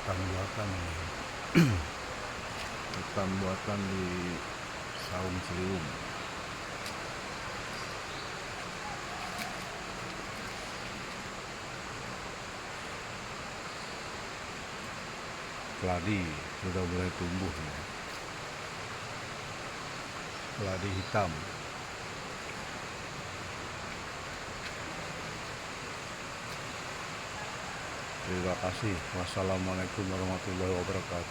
ketan buatan ini. Ketan buatan di Saung Ciliwung. Keladi sudah mulai tumbuh ya. Keladi hitam. Terima kasih. Wassalamualaikum warahmatullahi wabarakatuh.